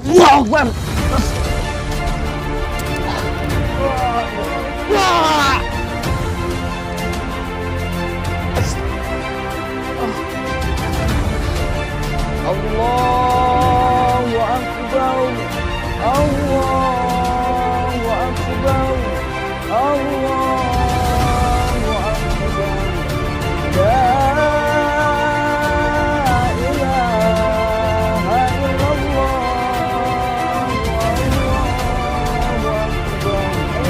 Allahu Akbar. Wah. Allahu Akbar. Allahu Akbar. Allahu Akbar. La ilaha illallah. Allahu Akbar.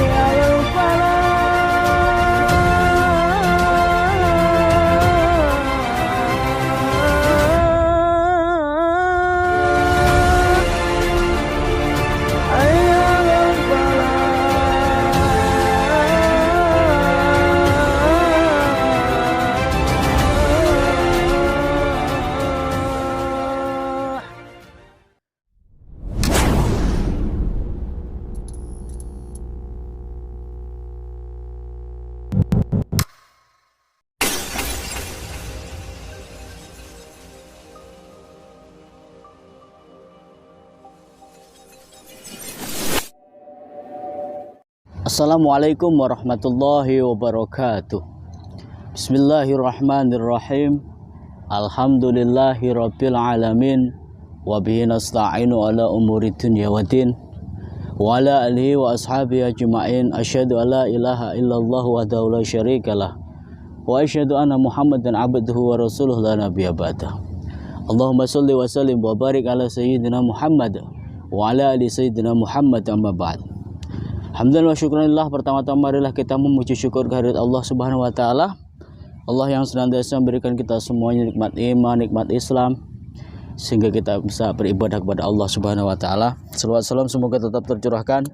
Ya Assalamualaikum warahmatullahi wabarakatuh. Bismillahirrahmanirrahim. Alhamdulillahi rabbil alamin. Wabihi nasta'inu ala umuri dunya wa din. Wa ala alihi wa ashabihi ajma'in. Asyhadu an la ilaha illallah wahdahu la syarikalah. Wa asyhadu anna Muhammadan abduhu wa rasuluh la nabiyya ba'dah. Allahumma sholli wa sallim wa barik ala sayyidina Muhammad wa ala ali sayyidina Muhammad amma ba'd. Alhamdulillah wa syukranillah. Pertama-tama marilah kita memuji syukur kehadirat Allah Subhanahu wa taala. Allah yang senantiasa memberikan kita semuanya nikmat iman, nikmat Islam, sehingga kita bisa beribadah kepada Allah Subhanahu wa taala. Selawat salam semoga tetap tercurahkan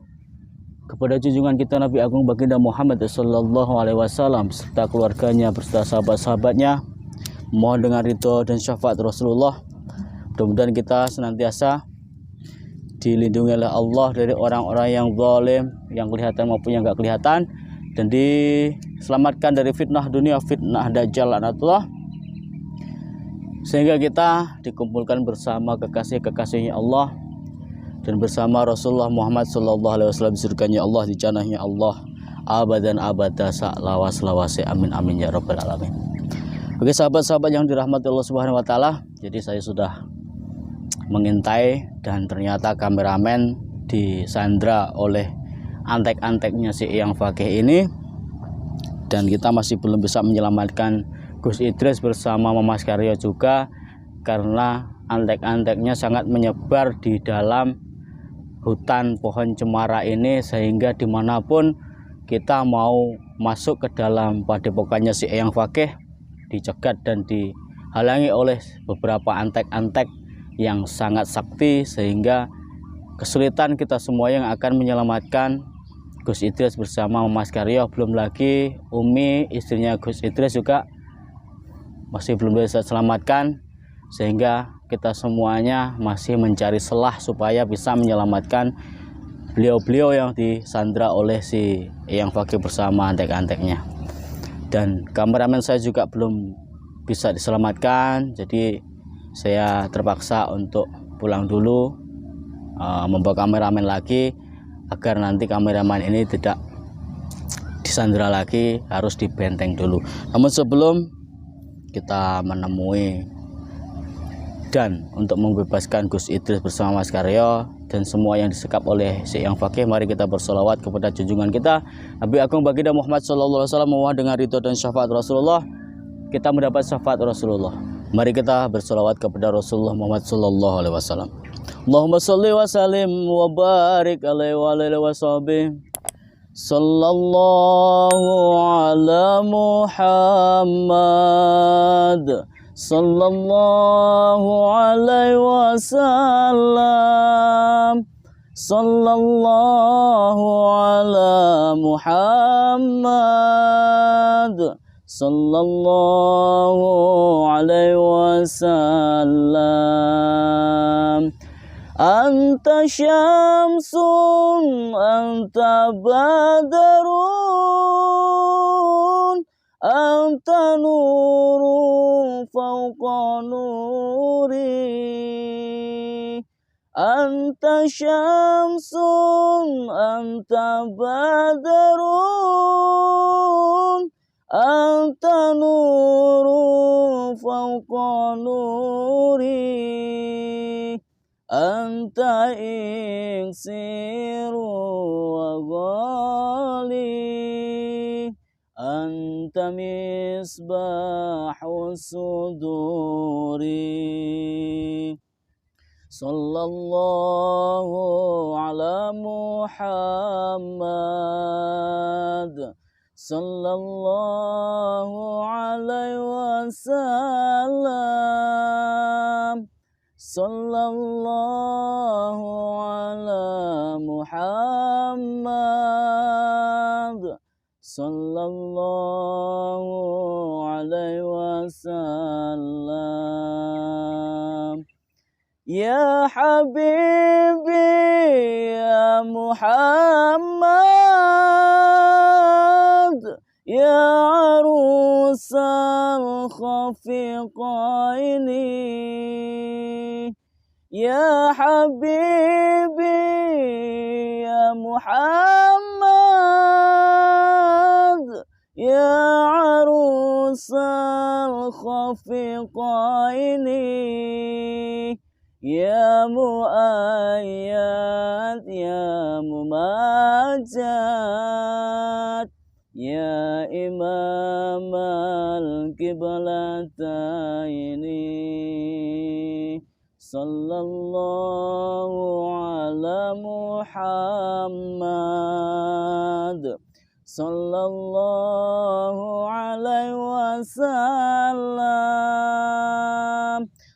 kepada junjungan kita Nabi Agung Baginda Muhammad sallallahu alaihi wasallam serta keluarganya beserta sahabat-sahabatnya. Mohon dengan ridho dan syafaat Rasulullah, mudah-mudahan kita senantiasa dilindungi oleh Allah dari orang-orang yang zalim, yang kelihatan maupun yang enggak kelihatan, dan diselamatkan dari fitnah dunia, fitnah dajjal laknatullah, sehingga kita dikumpulkan bersama kekasih-kekasihnya Allah dan bersama Rasulullah Muhammad sallallahu alaihi wasallam di surganya Allah, di jannahnya Allah abadan abada sa'lawas-lawase, amin amin ya rabbal alamin. Oke sahabat-sahabat yang dirahmati Allah Subhanahu wa taala, jadi saya sudah mengintai dan ternyata kameramen disandra oleh antek-anteknya si Eyang Fakih ini, dan kita masih belum bisa menyelamatkan Gus Idris bersama Mas Karyo juga karena antek-anteknya sangat menyebar di dalam hutan pohon cemara ini, sehingga dimanapun kita mau masuk ke dalam padepokannya si Eyang Fakih dicegat dan dihalangi oleh beberapa antek-antek yang sangat sakti, sehingga kesulitan kita semua yang akan menyelamatkan Gus Idris bersama Mas Karyo. Belum lagi Umi, istrinya Gus Idris, juga masih belum bisa selamatkan, sehingga kita semuanya masih mencari celah supaya bisa menyelamatkan beliau-beliau yang disandra oleh si Eyang Fakih bersama antek-anteknya. Dan kameramen saya juga belum bisa diselamatkan, jadi saya terpaksa untuk pulang dulu, membawa kameramen lagi agar nanti kameramen ini tidak disandra lagi, harus dibenteng dulu. Namun sebelum kita menemui dan untuk membebaskan Gus Idris bersama Mas Karyo dan semua yang disekap oleh si Eyang Fakih, mari kita bersolawat kepada junjungan kita Nabi Agung Baginda Muhammad sallallahu alaihi wasallam. Mohon dengan ridho dan syafaat Rasulullah kita mendapat syafaat Rasulullah. Mari kita bersolawat kepada Rasulullah Muhammad sallallahu alaihi wasallam. Allahumma sholli wa sallim wa barik alaihi wa alihi wa sahbihi. Sallallahu ala Muhammad sallallahu alaihi wasallam. Sallallahu ala Muhammad sallallahu alaihi wasallam. Anta syamsun anta badarun anta nurun fawqa nuri anta syamsun anta badarun anta nurun fawqa nuri anta iksiru wa ghali anta misbahu suduri sallallahu ala Muhammad sallallahu alaihi wasallam sallallahu ala Muhammad sallallahu alaihi wasallam ya habibi ya Muhammad ya arusal khafiqaini ya habibi ya Muhammad ya arusal khafiqaini ya muayyad ya mumajjad ya imam al-qiblataini sallallahu ala Muhammad sallallahu alaihi wasallam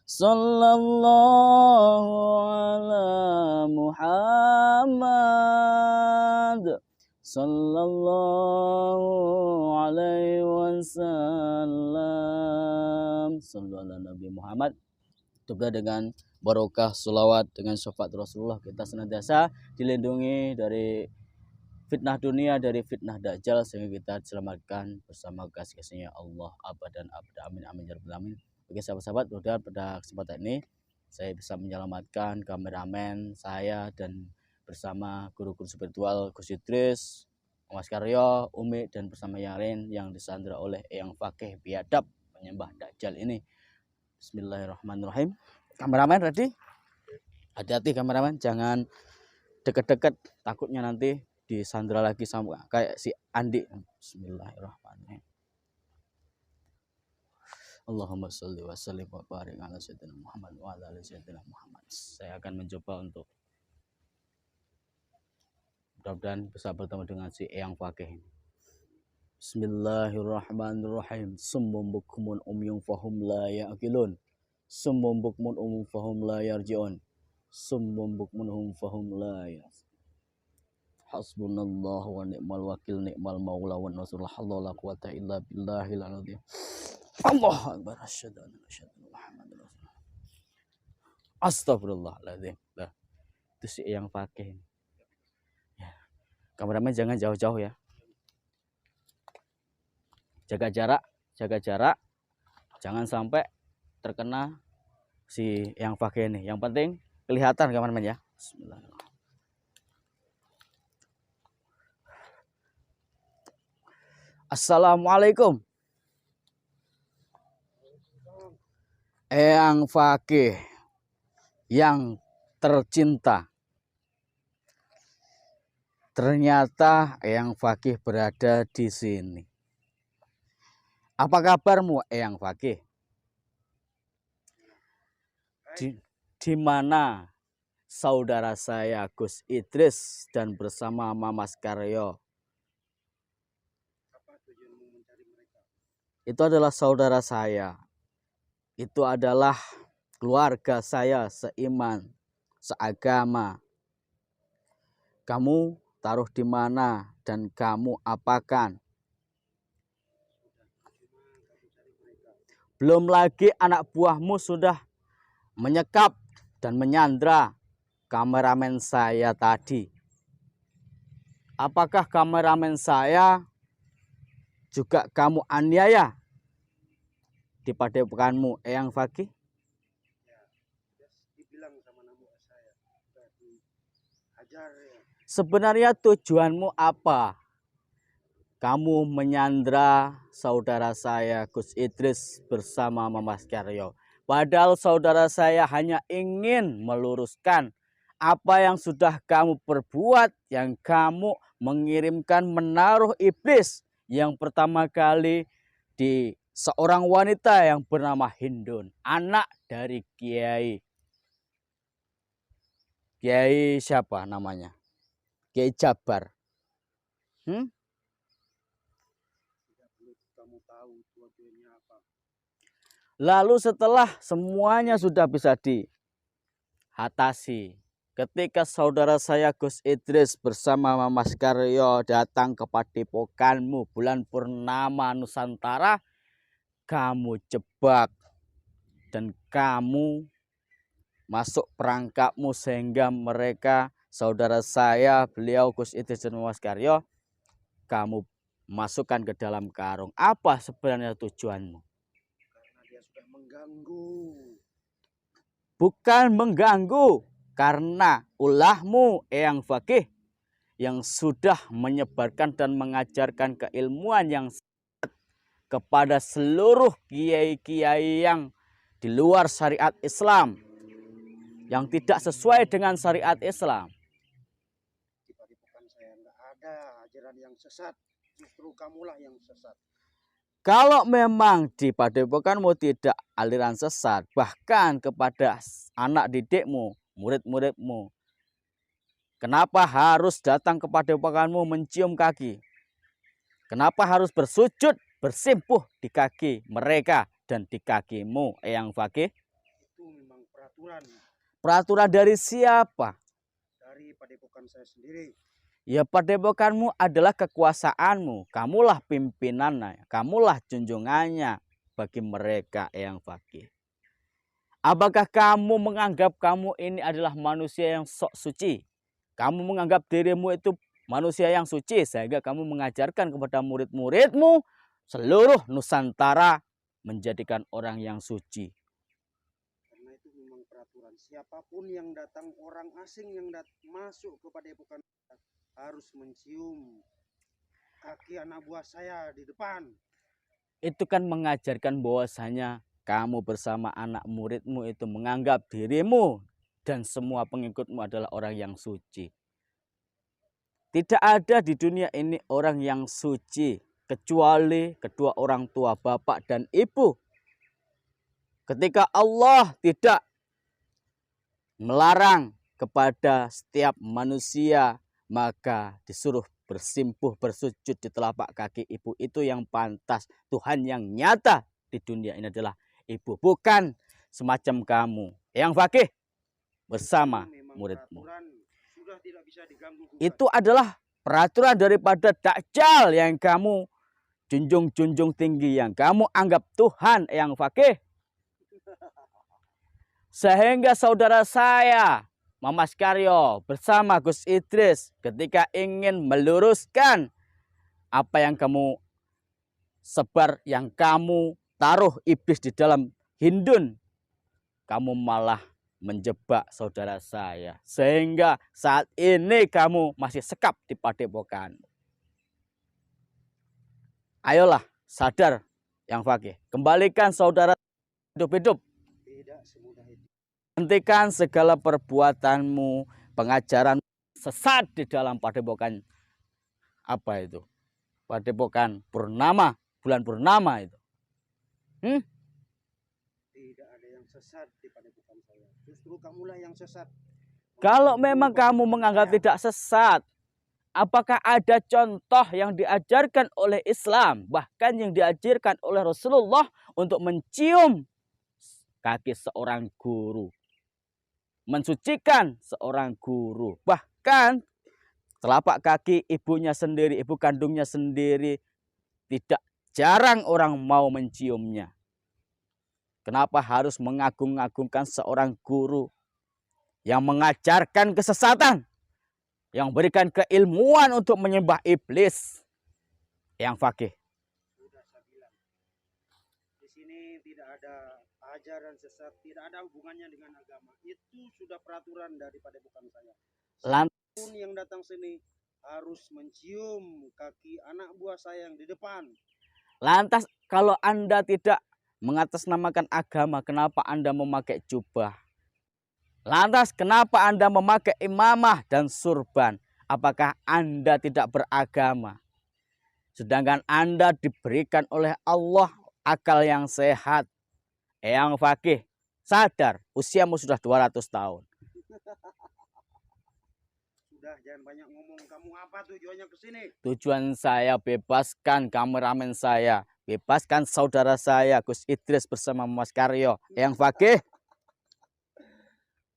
sallallahu ala Muhammad sallallahu alaihi wasallam sallallahu ala Nabi Muhammad. Juga dengan barokah selawat dengan syafaat Rasulullah kita senantiasa dilindungi dari fitnah dunia, dari fitnah dajjal, sehingga kita diselamatkan bersama kasih-kasihnya Allah abadan abada. Amin amin ya rabbal alamin. Oke sahabat-sahabat, mudah-mudahan pada kesempatan ini saya bisa menyelamatkan kameramen saya dan bersama guru-guru spiritual Gus Idris, Mas Karyo, Umi dan bersama yang lain yang disandra oleh Eyang Fakih biadab penyembah dajjal ini. Bismillahirrahmanirrahim. Kameramen ready? Hati-hati kameramen, jangan deket-deket, takutnya nanti disandra lagi sama kayak si Andi. Bismillahirrahmanirrahim. Allahumma sholli wa sallim wa barik ala sayyidina Muhammad wa ala ali sayyidina Muhammad. Saya akan mencoba untuk mudah-mudahan bisa bertemu dengan si Eyang Fakih. Bismillahirrahmanirrahim. Summum bukmun umyun fahum la ya'qilun. Summum bukmun umum fahum la yarji'un. Summum bukmun hum fahum la yas. Hasbunallahu wa ni'mal wakil ni'mal maula wa nasrul la quwata illa billahil azim. Allahu akbar asyhadu an la ilaha illallah Muhammadur rasulullah. Astagfirullahaladzim. Nah, itu si Eyang Fakih. Ya. Kameramen jangan jauh-jauh ya. Jaga jarak, jangan sampai terkena si Eyang Fakih ini. Yang penting kelihatan kameramen ya. Bismillahirrahmanirrahim. Assalamualaikum. Eyang Fakih yang tercinta. Ternyata Eyang Fakih berada di sini. Apa kabarmu Eyang Fakih? Di mana saudara saya Gus Idris dan bersama Mas Karyo? Apa tujuanmu mencari mereka? Itu adalah saudara saya. Itu adalah keluarga saya seiman, seagama. Kamu taruh di mana dan kamu apakan? Belum lagi anak buahmu sudah menyekap dan menyandra kameramen saya tadi. Apakah kameramen saya juga kamu aniaya di padepokanmu Eyang Fakih? Ya, sudah dibilang sama nama saya. Ajar ya. Sebenarnya tujuanmu apa? Kamu menyandra saudara saya Gus Idris bersama Mas Karyo. Padahal saudara saya hanya ingin meluruskan apa yang sudah kamu perbuat, yang kamu mengirimkan menaruh iblis yang pertama kali di seorang wanita yang bernama Hindun, anak dari Kiai. Kiai siapa namanya? Kiai Jabar. Tidak perlu kamu tahu tujuannya apa. Lalu setelah semuanya sudah bisa diatasi, ketika saudara saya Gus Idris bersama Mas Karyo datang ke padepokanmu bulan purnama Nusantara, kamu jebak dan kamu masuk perangkapmu sehingga mereka, saudara saya, beliau Gus Idris dan Mas Karyo, kamu masukkan ke dalam karung. Apa sebenarnya tujuanmu? Karena dia sudah mengganggu. Bukan mengganggu, karena ulahmu Eyang Fakih yang sudah menyebarkan dan mengajarkan keilmuan yang kepada seluruh kiai-kiai yang di luar syariat Islam, yang tidak sesuai dengan syariat Islam. Di padepokan saya nggak ada ajaran yang sesat. Justru kamulah yang sesat. Kalau memang di padepokanmu tidak aliran sesat, bahkan kepada anak didikmu, murid-muridmu, kenapa harus datang ke padepokanmu mencium kaki? Kenapa harus bersujud, bersimpuh di kaki mereka dan di kakimu, Eyang Fakih? Itu memang peraturan. Peraturan dari siapa? Dari padepokan saya sendiri. Ya, padepokanmu adalah kekuasaanmu. Kamulah pimpinannya, kamulah junjungannya bagi mereka, Eyang Fakih. Apakah kamu menganggap kamu ini adalah manusia yang sok suci? Kamu menganggap dirimu itu manusia yang suci sehingga kamu mengajarkan kepada murid-muridmu seluruh Nusantara menjadikan orang yang suci. Karena itu memang peraturan. Siapapun yang datang, orang asing yang masuk ke padepokan harus mencium kaki anak buah saya di depan. Itu kan mengajarkan bahwasanya kamu bersama anak muridmu itu menganggap dirimu dan semua pengikutmu adalah orang yang suci. Tidak ada di dunia ini orang yang suci kecuali kedua orang tua, bapak dan ibu. Ketika Allah tidak melarang kepada setiap manusia, maka disuruh bersimpuh, bersujud di telapak kaki ibu. Itu yang pantas. Tuhan yang nyata di dunia ini adalah ibu, bukan semacam kamu, Eyang Fakih bersama muridmu. Sudah tidak bisa diganggu. Itu adalah peraturan daripada Dajjal yang kamu junjung tinggi, yang kamu anggap Tuhan, Eyang Fakih. Sehingga saudara saya Mas Karyo bersama Gus Idris ketika ingin meluruskan apa yang kamu sebar, yang kamu taruh iblis di dalam Hindun, kamu malah menjebak saudara saya sehingga saat ini kamu masih sekap di padepokan. Ayolah sadar, Eyang Fakih, kembalikan saudara hidup-hidup. Tidak semudah itu. Hentikan segala perbuatanmu, pengajaran sesat di dalam padepokan apa itu? Padepokan purnama, bulan purnama itu. Tidak ada yang sesat di padepokan saya. Justru kamulah yang sesat. Kalau memang kamu menganggap tidak sesat, apakah ada contoh yang diajarkan oleh Islam, bahkan yang diajarkan oleh Rasulullah untuk mencium kaki seorang guru, mensucikan seorang guru, bahkan telapak kaki ibunya sendiri, ibu kandungnya sendiri, tidak jarang orang mau menciumnya. Kenapa harus mengagung-agungkan seorang guru yang mengajarkan kesesatan, yang berikan keilmuan untuk menyembah iblis, Eyang Fakih? Sudah saya bilang, di sini tidak ada ajaran sesat, tidak ada hubungannya dengan agama. Itu sudah peraturan dari padepokan saya. yang datang sini harus mencium kaki anak buah saya yang di depan. Lantas kalau Anda tidak mengatasnamakan agama, kenapa Anda memakai jubah? Lantas kenapa Anda memakai imamah dan surban? Apakah Anda tidak beragama? Sedangkan Anda diberikan oleh Allah akal yang sehat. Eyang Fakih, sadar usiamu sudah 200 tahun. Sudah, jangan banyak ngomong. Kamu apa tujuannya ke sini? Tujuan saya bebaskan kameramen saya, bebaskan saudara saya Gus Idris bersama Mas Karyo. Eyang Fakih,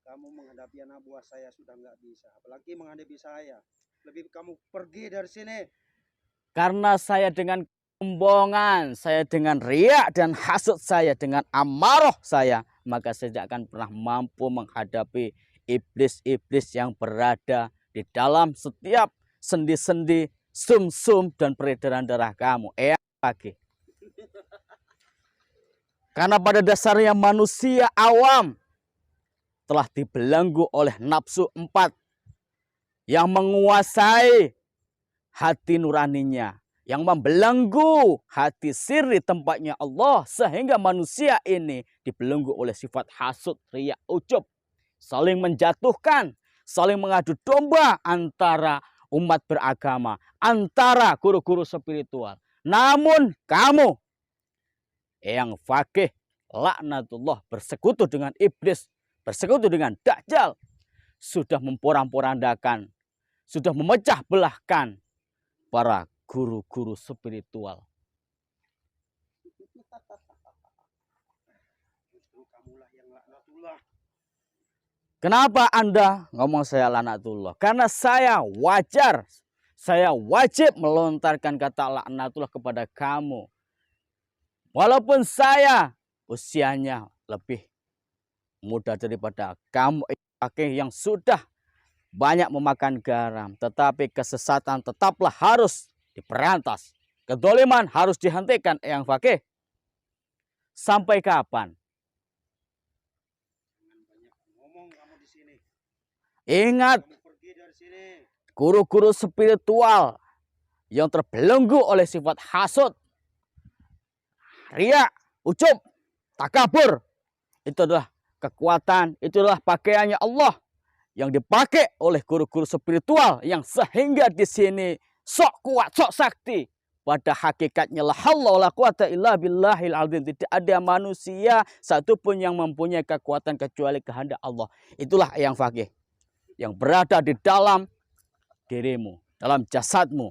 Kamu menghadapi anak buah saya sudah nggak bisa, apalagi menghadapi saya. Lebih kamu pergi dari sini. karena saya dengan kesombongan, saya dengan riak dan hasut saya, dengan amarah saya, maka saya tidak akan pernah mampu menghadapi iblis-iblis yang berada di dalam setiap sendi-sendi, sum-sum dan peredaran darah kamu. Eyang Fakih. Karena pada dasarnya manusia awam telah dibelenggu oleh nafsu 4 yang menguasai hati nuraninya, yang membelenggu hati sirri tempatnya Allah, sehingga manusia ini dibelenggu oleh sifat hasud, riya, ujub, saling menjatuhkan, saling mengadu domba antara umat beragama, antara guru-guru spiritual. Namun kamu, Eyang Fakih, laknatullah, bersekutu dengan iblis, bersekutu dengan Dajjal, sudah memporak-porandakan, sudah memecah belahkan para guru-guru spiritual. Justru kamulah yang laknatullah. Kenapa Anda ngomong saya laknatullah? Karena saya wajib melontarkan kata laknatullah kepada kamu. Walaupun saya usianya lebih muda daripada kamu yang sudah banyak memakan garam, tetapi kesesatan tetaplah harus diperantas. Kedoliman harus dihentikan, Eyang Fakih. Sampai kapan? Jangan banyak ngomong kamu di sini. Ingat, Kamu pergi dari sini. guru-guru spiritual yang terbelenggu oleh sifat hasud, riya, ujub, takabur, itu adalah kekuatan, itulah pakaiannya Allah yang dipakai oleh guru-guru spiritual, yang sehingga di sini sok kuat, sok sakti. Pada hakikatnya la haula wala quwata illa billahil azim. Tidak ada manusia satupun yang mempunyai kekuatan kecuali kehendak Allah. Itulah Eyang Fakih yang berada di dalam dirimu, dalam jasadmu.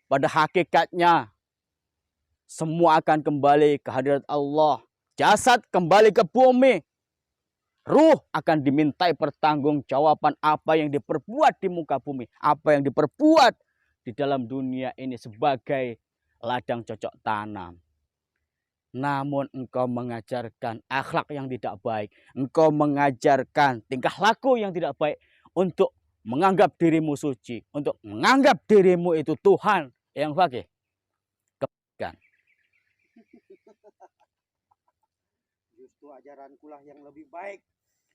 Pada hakikatnya semua akan kembali ke hadirat Allah. Jasad kembali ke bumi. Ruh akan dimintai pertanggungjawaban apa yang diperbuat di muka bumi, apa yang diperbuat di dalam dunia ini sebagai ladang cocok tanam. Namun engkau mengajarkan akhlak yang tidak baik, engkau mengajarkan tingkah laku yang tidak baik untuk menganggap dirimu suci, untuk menganggap dirimu itu Tuhan. Eyang Fakih, kebaikan. Justru ajarankulah yang lebih baik,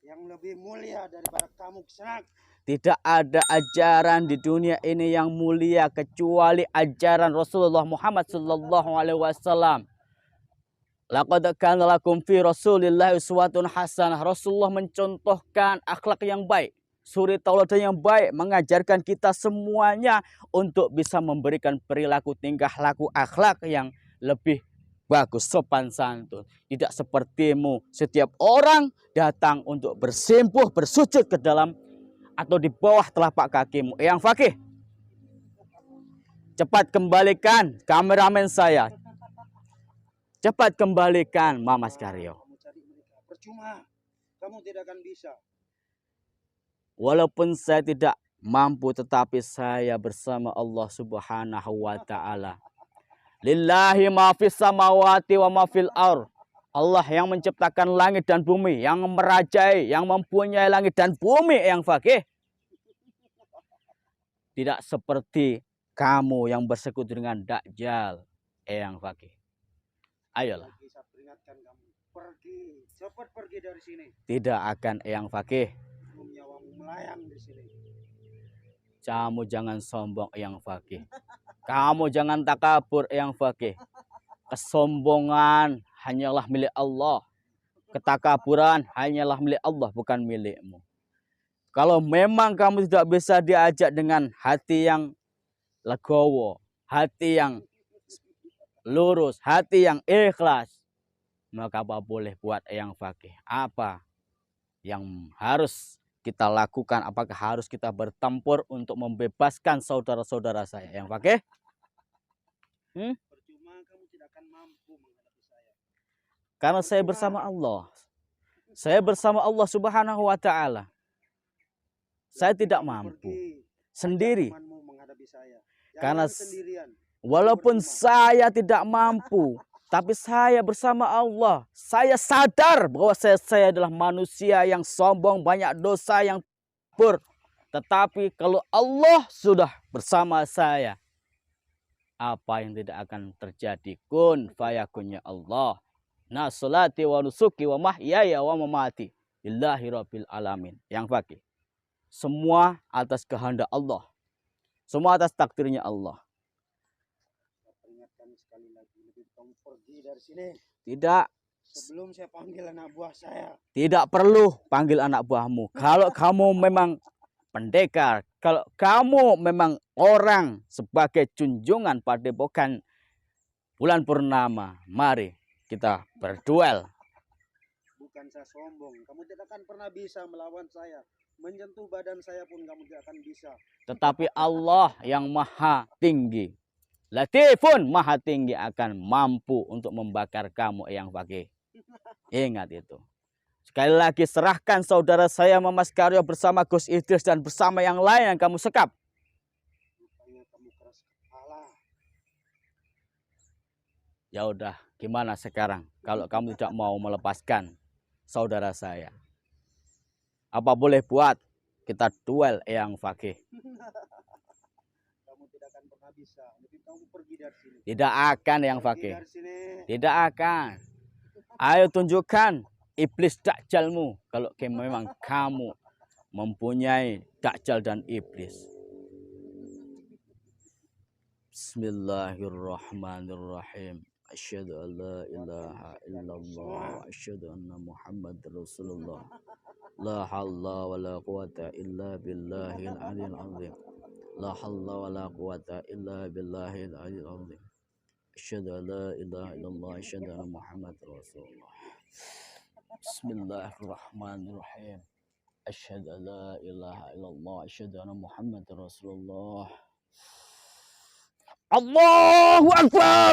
yang lebih mulia daripada kamu Kisanak. Tidak ada ajaran di dunia ini yang mulia kecuali ajaran Rasulullah Muhammad sallallahu alaihi wasallam. Laqad kana lakum fi Rasulillah uswatun hasanah. Rasulullah mencontohkan akhlak yang baik, suri tauladan yang baik, mengajarkan kita semuanya untuk bisa memberikan perilaku, tingkah laku, akhlak yang lebih bagus, sopan santun. Tidak sepertimu, setiap orang datang untuk bersimpuh, bersujud ke dalam atau di bawah telapak kakimu. Eyang Fakih, cepat kembalikan kameramen saya. Cepat kembalikan Mas Karyo. Kamu cari mereka, percuma. Kamu tidak akan bisa. Walaupun saya tidak mampu, tetapi saya bersama Allah Subhanahu wa Ta'ala. Lillahi ma fis samawati wa ma fil ardh. Allah yang menciptakan langit dan bumi, yang merajai, yang mempunyai langit dan bumi, Eyang Fakih. Tidak seperti kamu yang bersekutu dengan Dajjal, Eyang Fakih. Ayolah. Lagi saya peringatkan kamu, pergi, cepat pergi dari sini. Tidak akan, Eyang Fakih. Nyawamu sembahyang di sini. Kamu jangan sombong yang fakih. Kamu jangan takabur yang fakih. Kesombongan hanyalah milik Allah. Ketakaburan hanyalah milik Allah, bukan milikmu. Kalau memang kamu tidak bisa diajak dengan hati yang legowo, hati yang lurus, hati yang ikhlas, maka apa boleh buat yang fakih? Apa yang harus kita lakukan? Apakah harus kita bertempur untuk membebaskan saudara-saudara saya yang fakih? Percuma kamu tidak akan mampu menghadapi saya. Karena saya bersama Allah. Saya bersama Allah Subhanahu wa Ta'ala. Saya tidak mampu sendiri. Menghadapi saya. Karena sendirian. Walaupun saya tidak mampu, tapi saya bersama Allah. Saya sadar bahwa saya adalah manusia yang sombong, banyak dosa yang pur. Tetapi kalau Allah sudah bersama saya, apa yang tidak akan terjadi? Kun fayakunnya Allah. Nah, salati wa nusuki wa mahyaya wa mamati lillahi rabbil alamin. Yang fakih. Semua atas kehendak Allah. Semua atas takdirnya Allah. Peringatkan sekali lagi, lebih kamu pergi dari sini. Tidak. Sebelum saya panggil anak buah saya. Tidak perlu panggil anak buahmu. Kalau kamu memang pendekar, kalau kamu memang orang sebagai junjungan padepokan bulan purnama, mari kita berduel. Bukan saya sombong, kamu tidak akan pernah bisa melawan saya. Menyentuh badan saya pun kamu tidak akan bisa. Tetapi Allah yang maha tinggi, Latifun maha tinggi, akan mampu untuk membakar kamu yang fakih. Ingat itu. Sekali lagi, serahkan saudara saya Mas Karyo bersama Gus Idris dan bersama yang lain yang kamu sekap. Rupanya kamu keras kepala. Ya udah, gimana sekarang kalau kamu tidak mau melepaskan saudara saya? Apa boleh buat kita duel yang fakih? Kamu tidak akan pernah bisa. Lebih kamu pergi dari sini. Tidak akan yang Pergi fakih. dari sini. Tidak akan. Ayo tunjukkan iblis dakjalmu kalau memang kamu mempunyai dakjal dan iblis. Bismillahirrahmanirrahim. Asyhadu an la ilaha illallah wa asyhadu anna Muhammadar Rasulullah. La haula wa la quwata illa billahil aliyil azim. La haula wa la quwata illa billahil aliyil azim. Asyhadu an la ilaha illallah wa asyhadu anna Muhammadar Rasulullah. Bismillahirrahmanirrahim. Asyhadu an la ilaha illallah wa asyhadu anna Muhammadar Rasulullah. Allahu Akbar.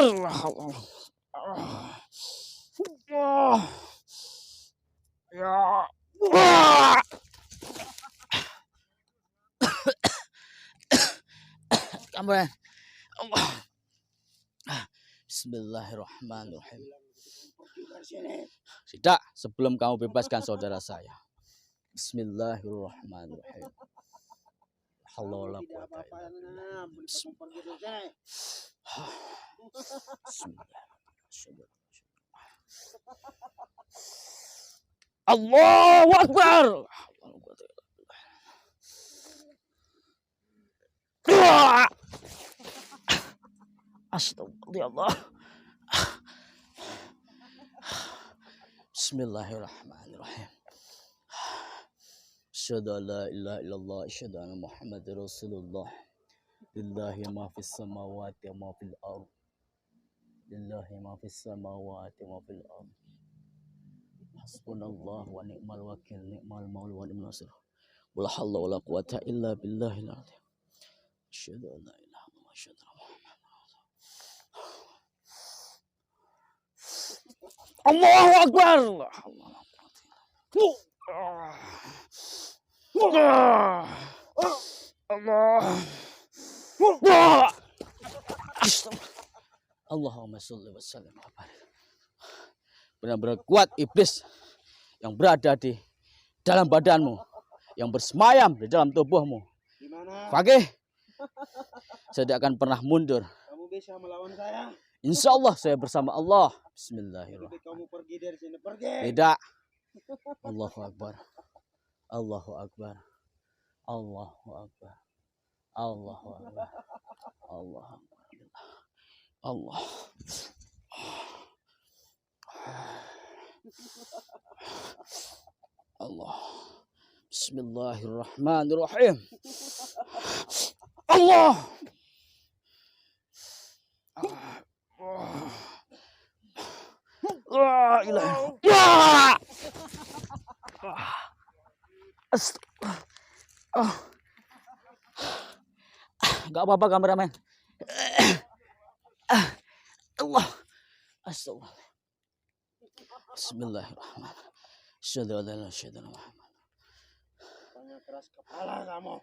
Ya. Kamu. Bismillahirrahmanirrahim. Tidak, sebelum kamu bebaskan saudara saya. Bismillahirrahmanirrahim. Allahu Akbar. Astagfirullah. Bismillahirrahmanirrahim. Asyhadu an la ilaha illallah, asyhadu anna Muhammadar Rasulullah. Lillahi ma fis samawati wa ma fil ardh. Lillahi ma fis samawati wa ma fil ardh. Hasbunallah wa ni'mal wakil, ni'mal maula wa ni'mal nasir. Wala haula wala quwata illa billahil azim. Asyhadu an la ilaha illallah, asyhadu anna Muhammadar Rasulullah. Allahu Akbar. Allah. Allahumma sholli wa sallim. Benar-benar kuat iblis yang berada di dalam badanmu, yang bersemayam di dalam tubuhmu. Fakih, saya tidak akan pernah mundur. Kamu bisa melawan saya? Insya Allah saya bersama Allah. Bismillahirrahmanirrahim. Kamu pergi dari sini, pergi. Tidak. Allahu Akbar. Allahu Akbar. Allahu Akbar. Allahu Akbar. Allahu Akbar. Allah. Allah. Bismillahirrahmanirrahim. Allah. La ilaha illallah. Gak apa-apa kameramen. Allah. Astagfirullah. Bismillahirrahmanirrahim. Asyhadu an la ilaha illallah. Banyak keras kepala kamu.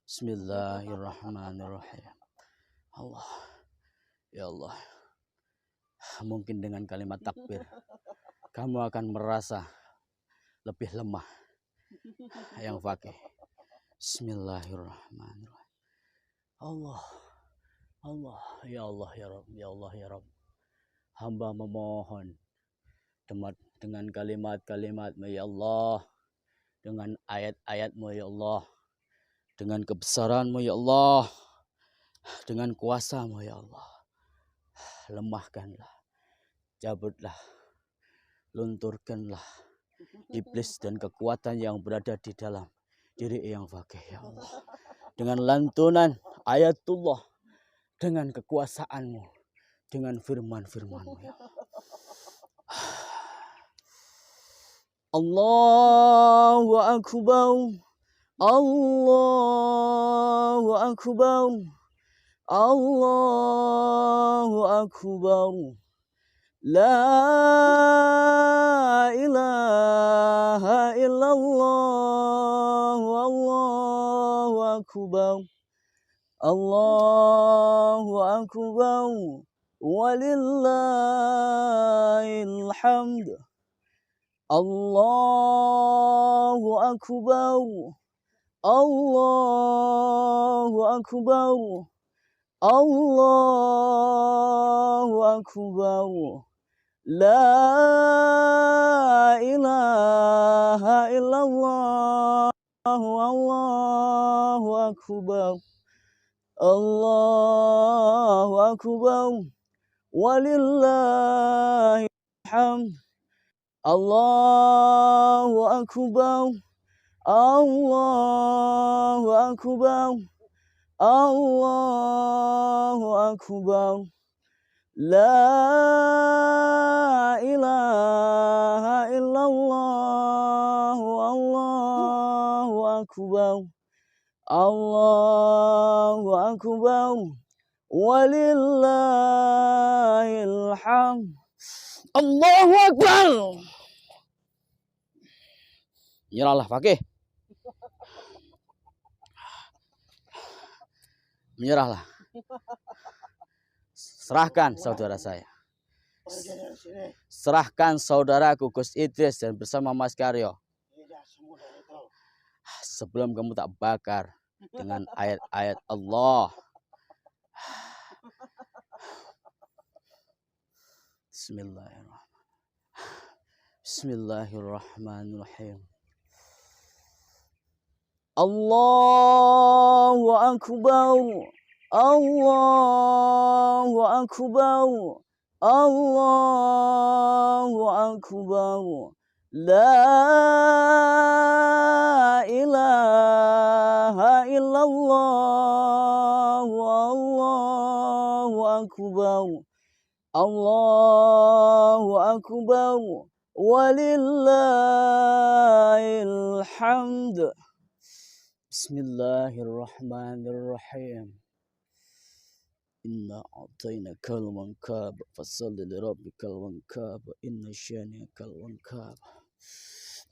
Bismillahirrahmanirrahim. Allah. Ya Allah. Mungkin dengan kalimat takbir kamu akan merasa lebih lemah. Yang fakih. Bismillahirrahmanirrahim. Allah. Allah. Ya Allah ya Rabb. Ya Allah ya Rabb. Hamba memohon dengan kalimat-kalimat-Mu ya Allah. Dengan ayat-ayat-Mu ya Allah. Dengan kebesaran-Mu ya Allah. Dengan kuasa-Mu ya Allah. Lemahkanlah. Cabutlah. Lunturkanlah iblis dan kekuatan yang berada di dalam diri yang fakih ya Allah. Dengan lantunan ayatullah, dengan kekuasaan-Mu, dengan firman-firman-Mu ya Allah. Allahu Akbar. Allahu Akbar. Allahu Akbar. La ilaha illallah. Allahu Akbar. Allahu Akbar. Walillahil hamd. Allahu Akbar. Allahu Akbar. Allahu Akbar. La ilaha illallah. Allahu Akbar. Allahu Akbar. Walillahil hamd. Allahu Akbar. Allahu Akbar. Allahu Akbar. La ilaha illallah. Allahu Akbar. Allahu Akbar. Walillahil hamd. Allahu Akbar. Menyerahlah fakih. Menyerahlah. Serahkan saudara saya. Serahkan saudaraku Gus Idris dan bersama Mas Karyo. Sebelum kamu tak bakar dengan ayat-ayat Allah. Bismillahirrahmanirrahim. Bismillahirrahmanirrahim. Allahu Akbar. Allahu Akbar. Allahu Akbar. La ilaha illallah. Allahu Akbar. Allahu Akbar. Walillahil hamd. Bismillahirrahmanirrahim. Inna a'tainakal wankab fasalli lirabbikal wankab inna syani'akal wankab.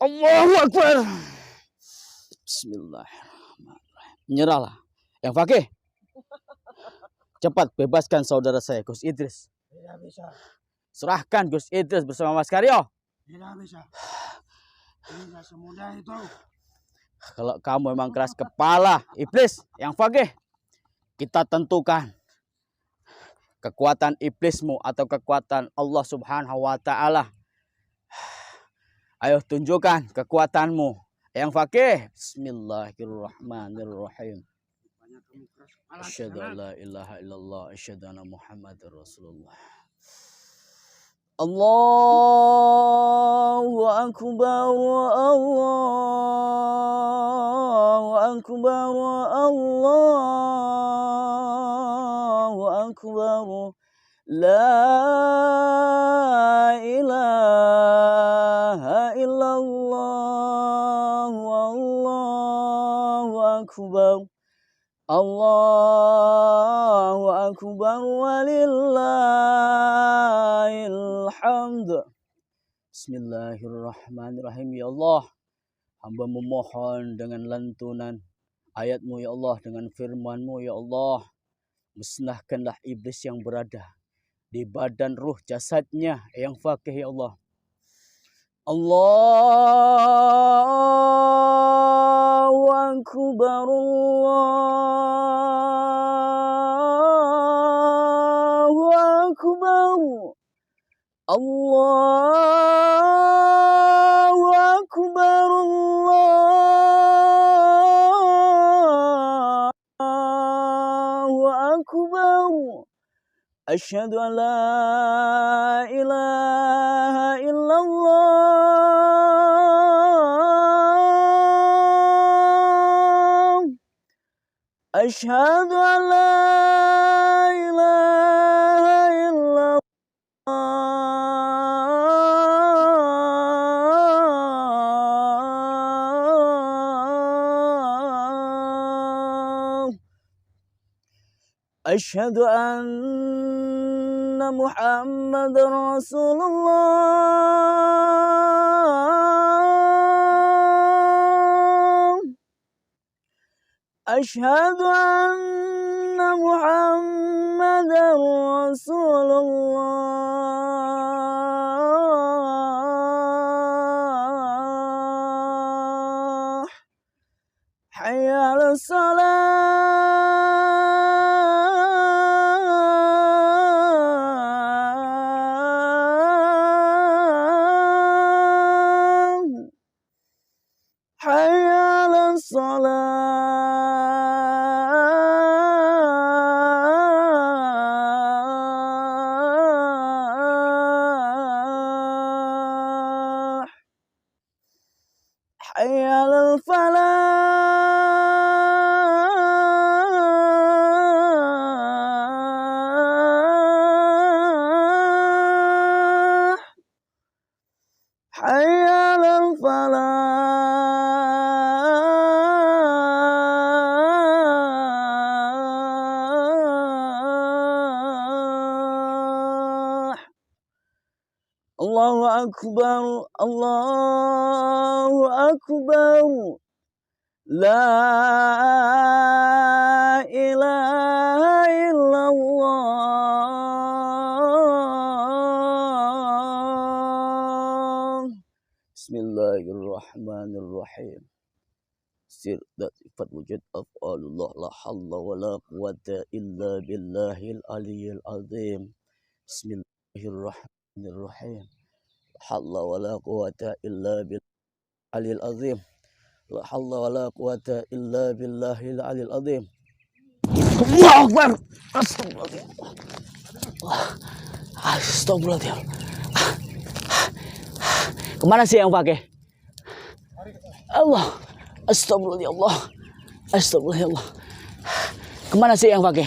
Allahu Akbar. Bismillahirrahmanirrahim. Menyerahlah. Yang fakih. Cepat bebaskan saudara saya Gus Idris. Tidak bisa. Serahkan Gus Idris bersama Mas Karyo. Tidak bisa. Tidak semudah itu. Kalau kamu memang keras kepala, iblis yang fakih, kita tentukan kekuatan iblismu atau kekuatan Allah Subhanahu wa Ta'ala. Ayo tunjukkan kekuatanmu Yang fakih. Bismillahirrahmanirrahim. Rupanya kamu keras kepala di Asyhadu sana. an la ilaha illallah, asyhadu anna Muhammadar Rasulullah. Allahu akbar, Allahu akbar, Allahu akbar. La ilaha illallah, Allahu akbar. Allahu akbar walillahil hamd. Bismillahirrahmanirrahim. Ya Allah, hamba memohon dengan lantunan ayat-Mu ya Allah, dengan firman-Mu ya Allah, musnahkanlah iblis yang berada di badan ruh jasadnya yang fakih ya Allah. Allahu akbar, Allahu akbar, Allahu akbar, Allahu akbar. Asyhadu an la ilaha illallah. Asyhadu an la ilaha illallah. Asyhadu anna Muhammadar Rasulullah. Asyhadu anna Muhammadar Rasulullah. Hayya 'alas salah. Hayya 'alas salah. Hayya 'alal falah. Hayya 'alal falah. Allahu akbar, Allahu akbar. La ilaha illallah. Bismillahirrahmanirrahim. Sir dan sifat wujud af'alullah, la halla wa la quwata illa billahil aliyyil azim. Bismillahirrahmanirrahim. La halla wa la quwata illa billahil aliyyil azim. La halla wa la quwata illa billahil aliyyil azim. Allahu akbar. Astagfirullah. Kemana sih yang pakai? Allah. Astagfirullah ya Allah. Astagfirullah ya Allah. Kemana sih yang pakai?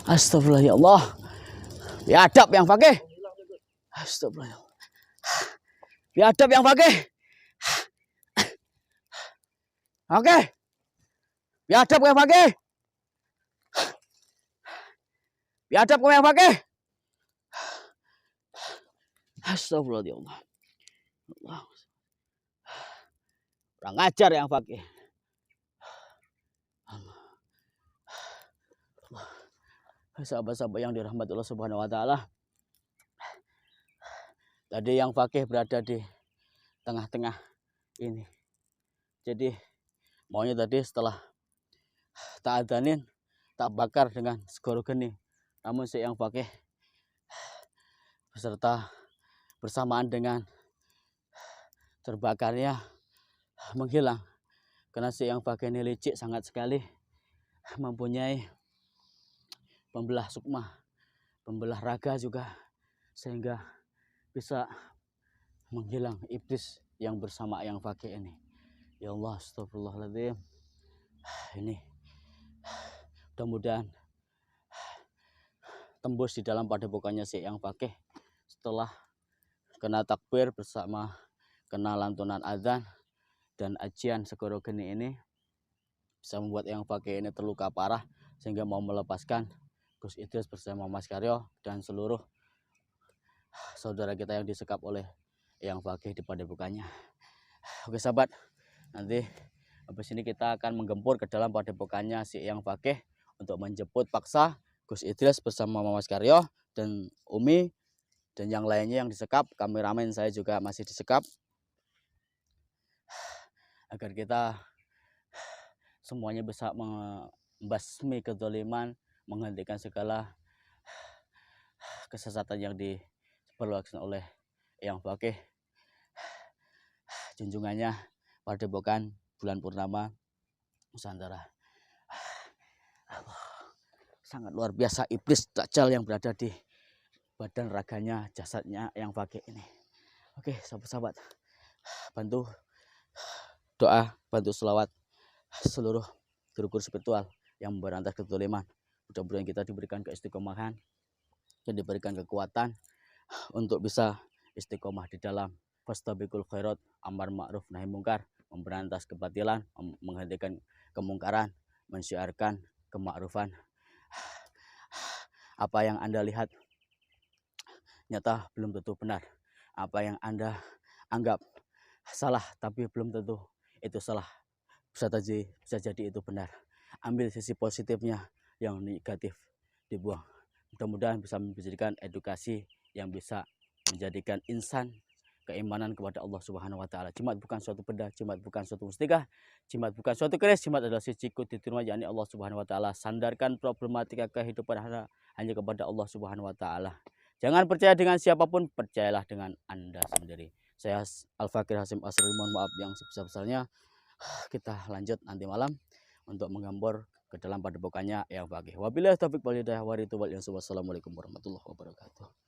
Astagfirullah ya Allah. Biadab yang pakai. Astagfirullah ya Allah. Biadab yang pakai. Oke. Biadab yang pakai. Biadab yang pakai. Astagfirullah ya Allah. Allah. Kurang ngajar yang pakai. Sahabat-sahabat yang dirahmati Allah Subhanahu wa taala. Tadi yang fakih berada di tengah-tengah ini. Jadi maunya tadi setelah tak adanin, tak bakar dengan segoro geni. Namun si yang fakih beserta bersamaan dengan terbakarnya menghilang. Karena si yang pakai ini licik sangat sekali, mempunyai pembelah sukma, pembelah raga juga, sehingga bisa menghilang iblis yang bersama yang pakai ini. Ya Allah, astagfirullahaladzim. Ini mudah-mudahan tembus di dalam padepokannya si yang pakai setelah kena takbir bersama kena lantunan azan dan ajian segoro geni ini, bisa membuat yang pakai ini terluka parah sehingga mau melepaskan Gus Idris bersama Mas Karyo dan seluruh saudara kita yang disekap oleh yang pakai di padepokannya. Oke sahabat, nanti habis ini kita akan menggempur ke dalam padepokannya si yang pakai untuk menjemput paksa Gus Idris bersama Mas Karyo dan Umi dan yang lainnya yang disekap. Kameramen saya juga masih disekap, agar kita semuanya bisa membasmi kezaliman, menghentikan segala kesesatan yang diperlakukan oleh yang pakai junjungannya padepokan bulan purnama Nusantara. Sangat luar biasa iblis dajjal yang berada di badan raganya, jasadnya yang pakai ini. Oke sahabat-sahabat, bantu doa, bantu selawat seluruh guru-guru spiritual yang memberantas kezaliman. Mudah-mudahan kita diberikan keistiqomahan dan diberikan kekuatan untuk bisa istiqomah di dalam fastabiqul khairat, amar ma'ruf nahi mungkar, memberantas kebatilan, menghentikan kemungkaran, mensiarkan kemakrufan. Apa yang Anda lihat nyata belum tentu benar. Apa yang Anda anggap salah tapi belum tentu itu salah. Bisa jadi itu benar. Ambil sisi positifnya, yang negatif dibuang. Mudah-mudahan bisa menjadikan edukasi yang bisa menjadikan insan keimanan kepada Allah Subhanahu wa taala. Jimat bukan suatu benda, jimat bukan suatu mustika, jimat bukan suatu keris, jimat adalah siji diterima yakni Allah Subhanahu wa taala. Sandarkan problematika kehidupan hanya kepada Allah Subhanahu wa taala. Jangan percaya dengan siapapun, percayalah dengan Anda sendiri. Saya Al-Fakir Hasyim Asrul, mohon maaf yang sebesar-besarnya. Kita lanjut nanti malam untuk menggambor ke dalam padepokannya yang pakai. Wabillahi taufiq wal hidayah. Wassalamualaikum warahmatullahi wabarakatuh.